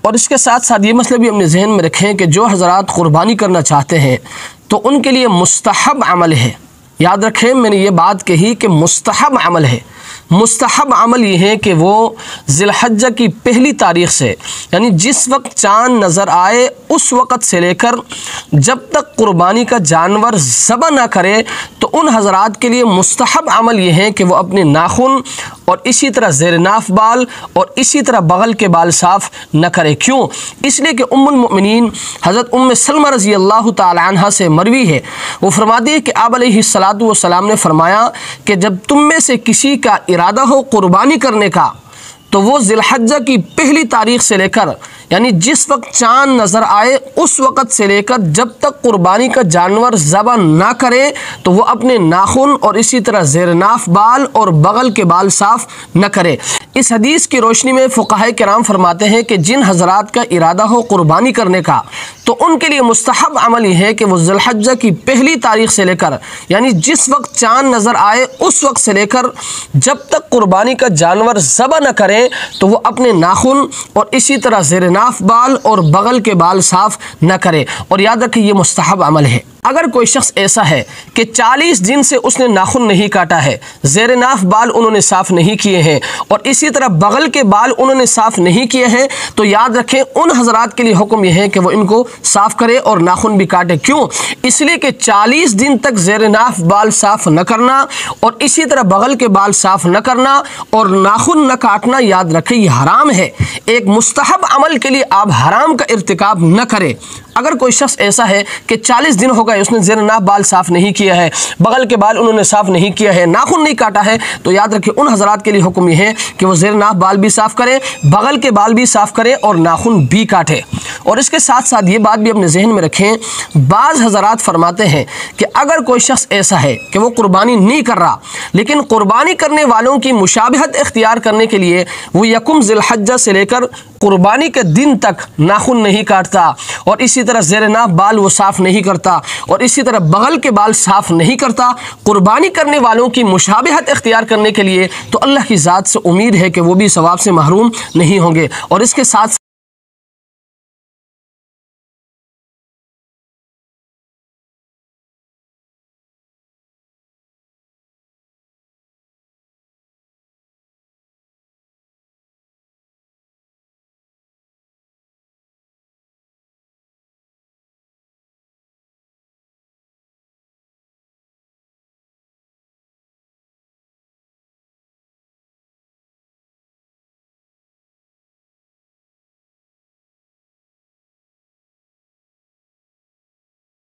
اور اس کے ساتھ ساتھ یہ مسئلہ بھی اپنے ذہن میں رکھیں کہ جو حضرات قربانی کرنا چاہتے ہیں تو ان کے لیے مستحب عمل ہے. یاد رکھیں میں نے یہ بات کہی کہ مستحب عمل ہے. مستحب عمل یہ ہے کہ وہ ذی الحجہ کی پہلی تاریخ سے یعنی جس وقت چاند نظر آئے اس وقت سے لے کر جب تک قربانی کا جانور ذبح نہ کرے تو ان حضرات کے لیے مستحب عمل یہ ہے کہ وہ اپنے ناخن اور اسی طرح زیر ناف بال اور اسی طرح بغل کے بال صاف نہ کرے. کیوں؟ اس لیے کہ ام المؤمنین حضرت ام سلمہ رضی اللہ تعالی عنہ سے مروی ہے، وہ فرماتی ہے کہ آپ علیہ الصلاۃ والسلام نے فرمایا کہ جب تم میں سے کسی کا ارادہ ہو قربانی کرنے کا تو وہ ذی الحجہ کی پہلی تاریخ سے لے کر یعنی جس وقت چاند نظر آئے اس وقت سے لے کر جب تک قربانی کا جانور ذبح نہ کرے تو وہ اپنے ناخن اور اسی طرح زیر ناف بال اور بغل کے بال صاف نہ کرے. اس حدیث کی روشنی میں فقہاء کرام فرماتے ہیں کہ جن حضرات کا ارادہ ہو قربانی کرنے کا تو ان کے لیے مستحب عمل یہ ہے کہ وہ ذی الحجہ کی پہلی تاریخ سے لے کر یعنی جس وقت چاند نظر آئے اس وقت سے لے کر جب تک قربانی کا جانور ذبح نہ کریں تو وہ اپنے ناخن اور اسی طرح زیر ناف بال اور بغل کے بال صاف نہ کرے. اور یاد رکھیں یہ مستحب عمل ہے. اگر کوئی شخص ایسا ہے کہ 40 دن سے اس نے ناخن نہیں کاٹا ہے، زیر ناف بال انہوں نے صاف نہیں کیے ہیں اور اسی طرح بغل کے بال انہوں نے صاف نہیں کیے ہیں تو یاد رکھیں ان حضرات کے لیے حکم یہ ہے کہ وہ ان کو صاف کرے اور ناخن بھی کاٹے. کیوں؟ اس لیے کہ 40 دن تک زیر ناف بال صاف نہ کرنا اور اسی طرح بغل کے بال صاف نہ کرنا اور ناخن نہ کاٹنا یاد رکھیں یہ حرام ہے. ایک مستحب عمل کے لیے آپ حرام کا ارتکاب نہ کریں. اگر کوئی شخص ایسا ہے کہ 40 دن ہو گئے اس نے زیر ناف بال صاف نہیں کیا ہے، بغل کے بال انہوں نے صاف نہیں کیا ہے، ناخن نہیں کاٹا ہے تو یاد رکھیں ان حضرات کے لیے حکم یہ ہے کہ وہ زیر ناف بال بھی صاف کرے، بغل کے بال بھی صاف کرے اور ناخن بھی کاٹے. اور اس کے ساتھ ساتھ یہ بات بھی اپنے ذہن میں رکھیں، بعض حضرات فرماتے ہیں کہ اگر کوئی شخص ایسا ہے کہ وہ قربانی نہیں کر رہا لیکن قربانی کرنے والوں کی مشابہت اختیار کرنے کے لیے وہ یکم ذی الحجہ سے لے کر قربانی کے دن تک ناخن نہیں کاٹتا اور اسی طرح زیر ناف بال وہ صاف نہیں کرتا اور اسی طرح بغل کے بال صاف نہیں کرتا، قربانی کرنے والوں کی مشابہت اختیار کرنے کے لیے تو اللہ کی ذات سے امید ہے کہ وہ بھی ثواب سے محروم نہیں ہوں گے. اور اس کے ساتھ